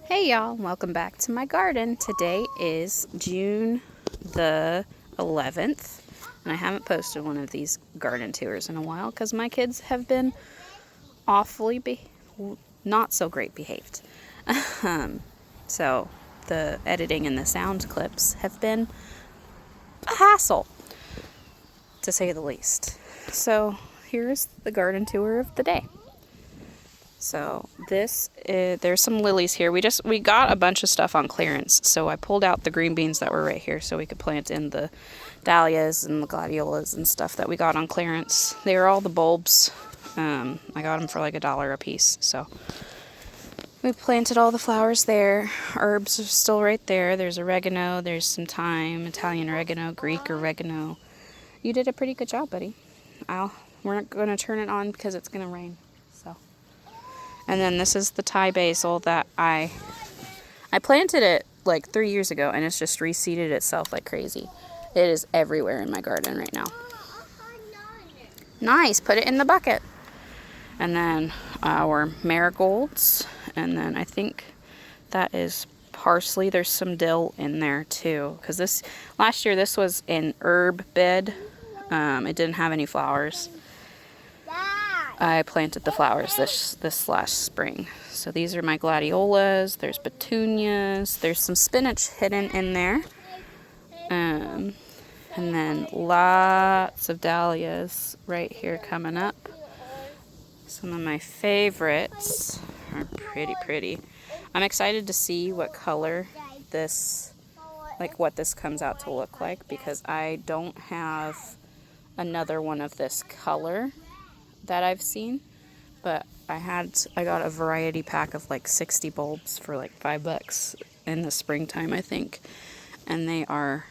Hey y'all, welcome back to my garden. Today is June the 11th, and I haven't posted one of these garden tours in a while because my kids have been awfully not so great behaved. So the editing and the sound clips have been a hassle, to say the least. So here's the garden tour of the day. So this is, there's some lilies here. We got a bunch of stuff on clearance. So I pulled out the green beans that were right here so we could plant in the dahlias and the gladiolus and stuff that we got on clearance. They were all the bulbs. I got them for like $1 a piece. So we planted all the flowers there. Herbs are still right there. There's oregano, there's some thyme, Italian oregano, Greek oregano. You did a pretty good job, buddy. We're not going to turn it on because it's going to rain. So. And then this is the Thai basil that I planted it like 3 years ago, and it's just reseeded itself like crazy. It is everywhere in my garden right now. Nice, put it in the bucket. And then our marigolds, and then I think that is parsley. There's some dill in there too, because last year this was an herb bed. It didn't have any flowers. I planted the flowers this last spring. So these are my gladiolas. There's petunias. There's some spinach hidden in there. And then lots of dahlias right here coming up. Some of my favorites are pretty. I'm excited to see what color what this comes out to look like, because I don't have another one of this color that I've seen, but I got a variety pack of like 60 bulbs for like $5 in the springtime, I think, and they are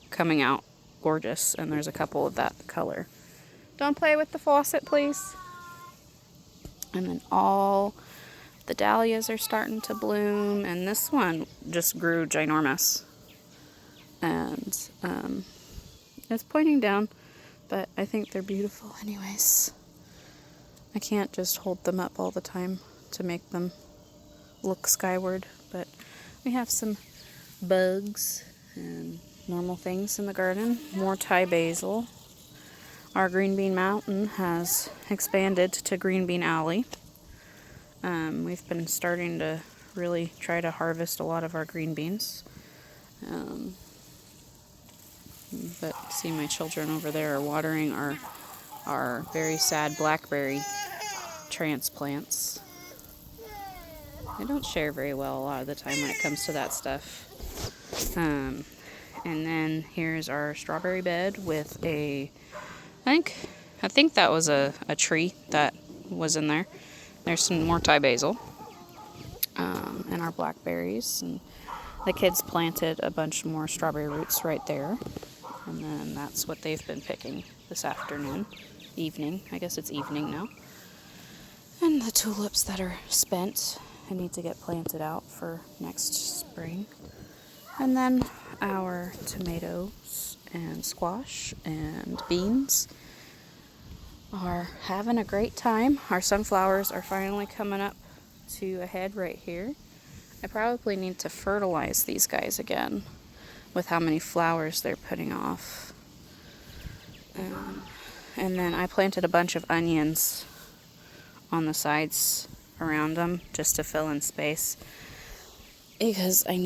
coming out gorgeous, and there's a couple of that color. Don't play with the faucet, please. And then all the dahlias are starting to bloom, and this one just grew ginormous, and it's pointing down, but I think they're beautiful anyways. I can't just hold them up all the time to make them look skyward, but we have some bugs and normal things in the garden. More Thai basil. Our green bean mountain has expanded to green bean alley. We've been starting to really try to harvest a lot of our green beans. But see, my children over there are watering our very sad blackberry transplants. I don't share very well a lot of the time when it comes to that stuff. And then here's our strawberry bed with I think that was a tree that was in there. There's some more Thai basil. And our blackberries. And the kids planted a bunch more strawberry roots right there. And then that's what they've been picking this evening. I guess it's evening now. And the tulips that are spent and need to get planted out for next spring. And then our tomatoes and squash and beans are having a great time. Our sunflowers are finally coming up to a head right here. I probably need to fertilize these guys again with how many flowers they're putting off. And then I planted a bunch of onions on the sides around them just to fill in space, because I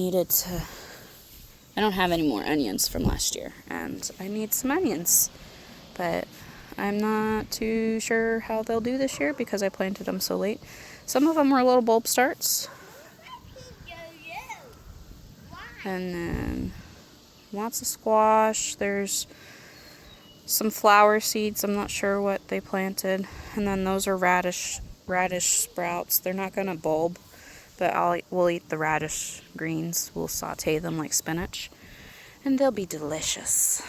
don't have any more onions from last year, and I need some onions, but I'm not too sure how they'll do this year because I planted them so late. Some of them were little bulb starts, and then lots of squash. There's some flower seeds. I'm not sure what they planted. And then those are radish sprouts. They're not going to bulb, but we'll eat the radish greens. We'll saute them like spinach, and they'll be delicious.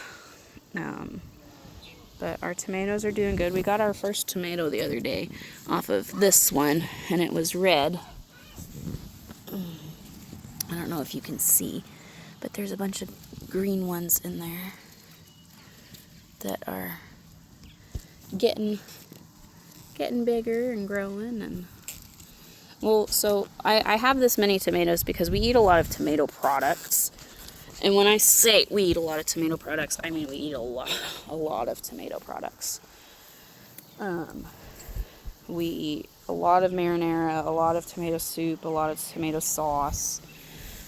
But our tomatoes are doing good. We got our first tomato the other day off of this one, and it was red. I don't know if you can see, but there's a bunch of green ones in there that are getting bigger and growing, and Well, so I have this many tomatoes because we eat a lot of tomato products. And when I say we eat a lot of tomato products, I mean we eat a lot of tomato products. We eat a lot of marinara, a lot of tomato soup, a lot of tomato sauce.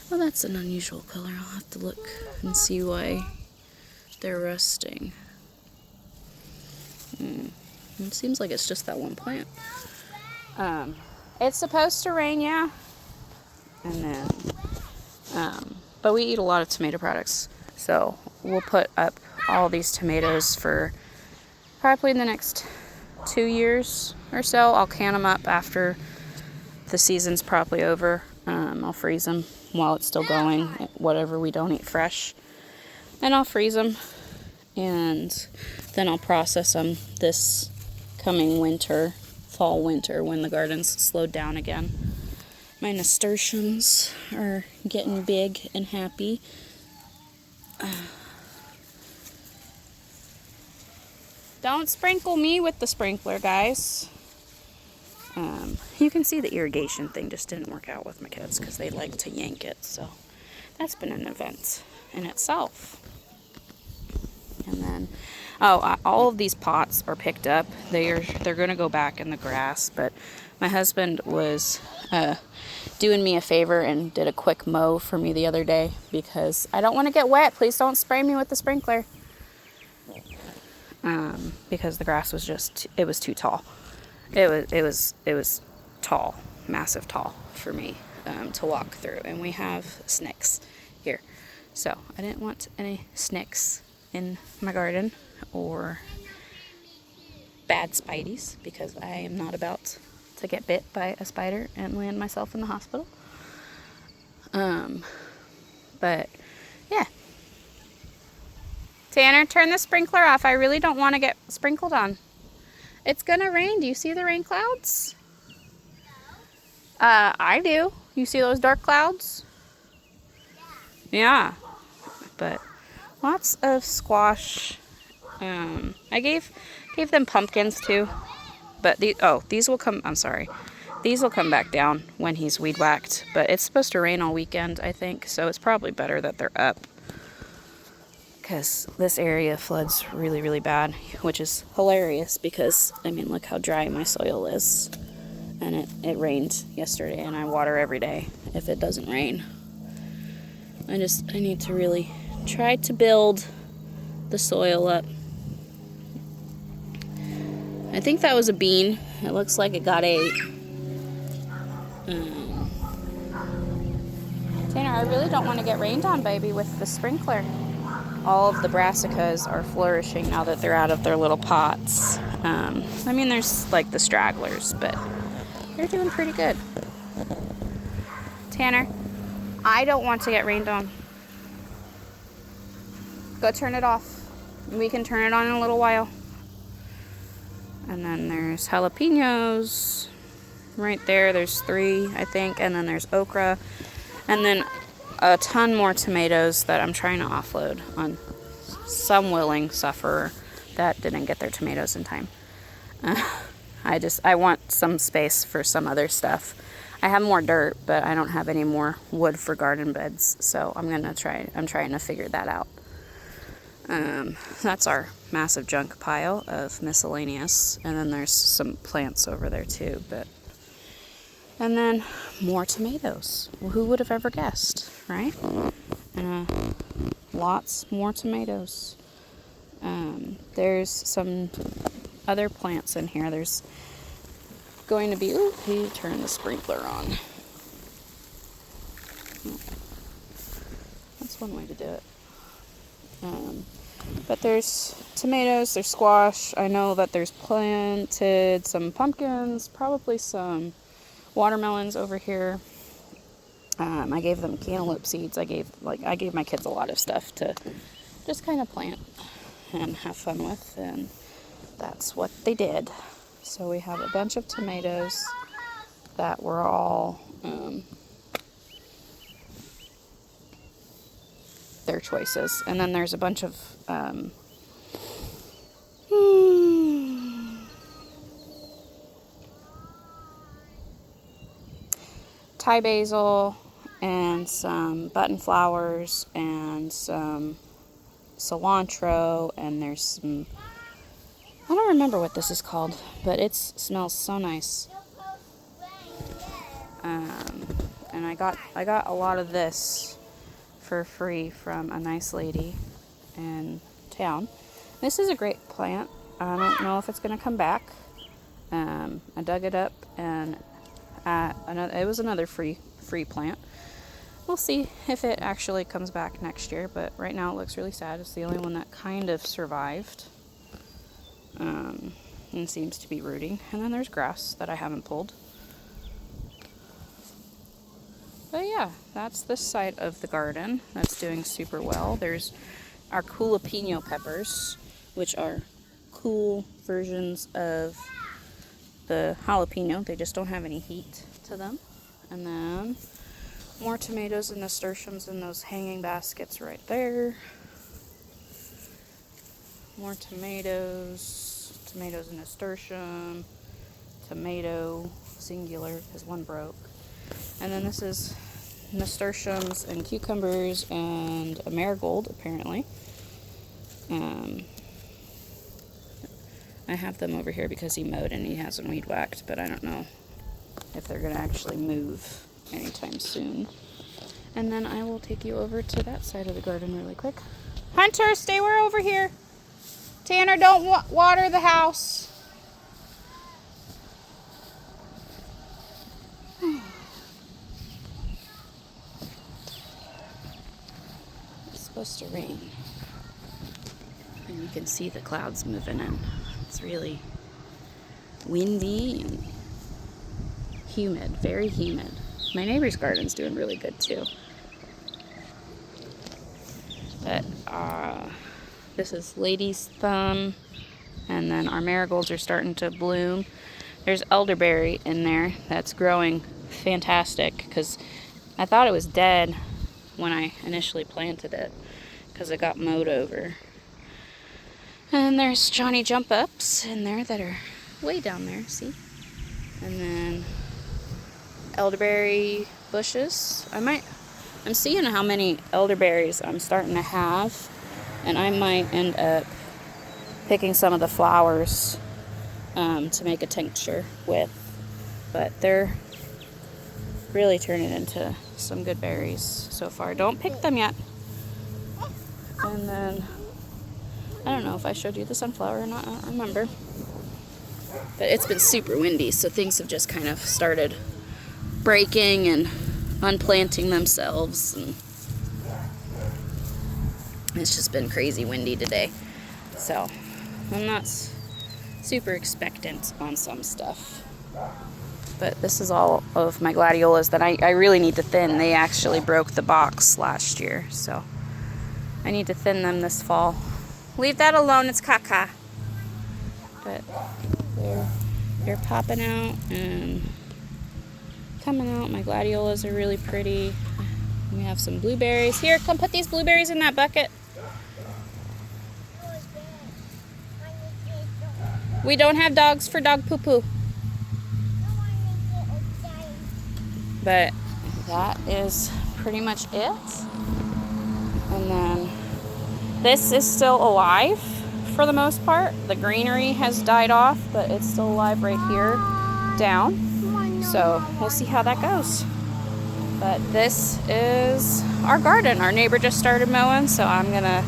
Well, that's an unusual color. I'll have to look and see why they're rusting. It seems like it's just that one plant. It's supposed to rain, yeah. And then, but we eat a lot of tomato products. So we'll put up all these tomatoes for probably the next 2 years or so. I'll can them up after the season's probably over. I'll freeze them while it's still going, whatever we don't eat fresh. And I'll freeze them, and then I'll process them this coming winter, fall, winter, when the garden's slowed down again. My nasturtiums are getting big and happy. Don't sprinkle me with the sprinkler, guys. You can see the irrigation thing just didn't work out with my kids because they like to yank it. So that's been an event in itself. And then, all of these pots are picked up. They're going to go back in the grass. But my husband was doing me a favor and did a quick mow for me the other day because I don't want to get wet. Please don't spray me with the sprinkler. Because the grass was it was too tall. It was tall, massive tall for me to walk through. And we have snakes here. So I didn't want any snakes in my garden or bad spideys because I am not about to get bit by a spider and land myself in the hospital. But yeah. Tanner, turn the sprinkler off. I really don't want to get sprinkled on. It's gonna rain. Do you see the rain clouds? I do. You see those dark clouds? Yeah. But lots of squash. I gave them pumpkins too. But these will come. I'm sorry. These will come back down when he's weed whacked. But it's supposed to rain all weekend, I think. So it's probably better that they're up. Because this area floods really, really bad, which is hilarious because, I mean, look how dry my soil is. And it rained yesterday, and I water every day if it doesn't rain. I need to really try to build the soil up. I think that was a bean. It looks like it got ate. Tanner, I really don't want to get rained on, baby, with the sprinkler. All of the brassicas are flourishing now that they're out of their little pots. I mean, there's like the stragglers, but they're doing pretty good. Tanner, I don't want to get rained on. Go turn it off. We can turn it on in a little while. And then there's jalapenos right there. There's 3, I think. And then there's okra. And then a ton more tomatoes that I'm trying to offload on some willing sufferer that didn't get their tomatoes in time. I want some space for some other stuff. I have more dirt, but I don't have any more wood for garden beds, so I'm trying to figure that out. That's our massive junk pile of miscellaneous, and then there's some plants over there too, and then more tomatoes. Well, who would have ever guessed, right? Lots more tomatoes. There's some other plants in here. There's going to be, he turned the sprinkler on. That's one way to do it. But there's tomatoes, there's squash. I know that there's planted some pumpkins, probably some watermelons over here. I gave them cantaloupe seeds. I gave my kids a lot of stuff to just kind of plant and have fun with, and that's what they did. So we have a bunch of tomatoes that were all their choices, and then there's a bunch of Thai basil and some button flowers and some cilantro, and there's some, I don't remember what this is called, but it smells so nice. And I got a lot of this for free from a nice lady in town. This is a great plant. I don't know if it's going to come back. I dug it up, and it was another free plant. We'll see if it actually comes back next year, but right now it looks really sad. It's the only one that kind of survived, and seems to be rooting. And then there's grass that I haven't pulled. But yeah, that's this side of the garden that's doing super well. There's our jalapeno peppers, which are cool versions of the jalapeno. They just don't have any heat to them. And then more tomatoes and nasturtiums in those hanging baskets right there. More tomatoes and nasturtium, tomato, singular, because one broke. And then this is nasturtiums and cucumbers and a marigold, apparently. I have them over here because he mowed and he hasn't weed whacked, but I don't know if they're going to actually move anytime soon. And then I will take you over to that side of the garden really quick. Hunter, stay over here. Tanner, don't water the house. It's supposed to rain. And you can see the clouds moving in. It's really windy and humid, very humid. My neighbor's garden's doing really good too. But this is lady's thumb, and then our marigolds are starting to bloom. There's elderberry in there that's growing fantastic, because I thought it was dead when I initially planted it because it got mowed over. And there's Johnny jump ups in there that are way down there, see? And then elderberry bushes. I'm seeing how many elderberries I'm starting to have, and I might end up picking some of the flowers to make a tincture with. But they're really turning into some good berries so far. Don't pick them yet. And then I don't know if I showed you the sunflower or not, I don't remember. But it's been super windy, so things have just kind of started breaking and unplanting themselves. And it's just been crazy windy today. So I'm not super expectant on some stuff. But this is all of my Gladiolus that I really need to thin. They actually broke the box last year, so I need to thin them this fall. Leave that alone, it's caca. But they're popping out and coming out. My Gladiolus are really pretty. We have some blueberries. Here, come put these blueberries in that bucket. We don't have dogs for dog poo-poo. But that is pretty much it. And then this is still alive for the most part. The greenery has died off, but it's still alive right here down. So we'll see how that goes. But this is our garden. Our neighbor just started mowing, so I'm gonna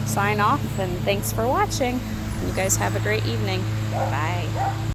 sign off, and thanks for watching. You guys have a great evening. Bye.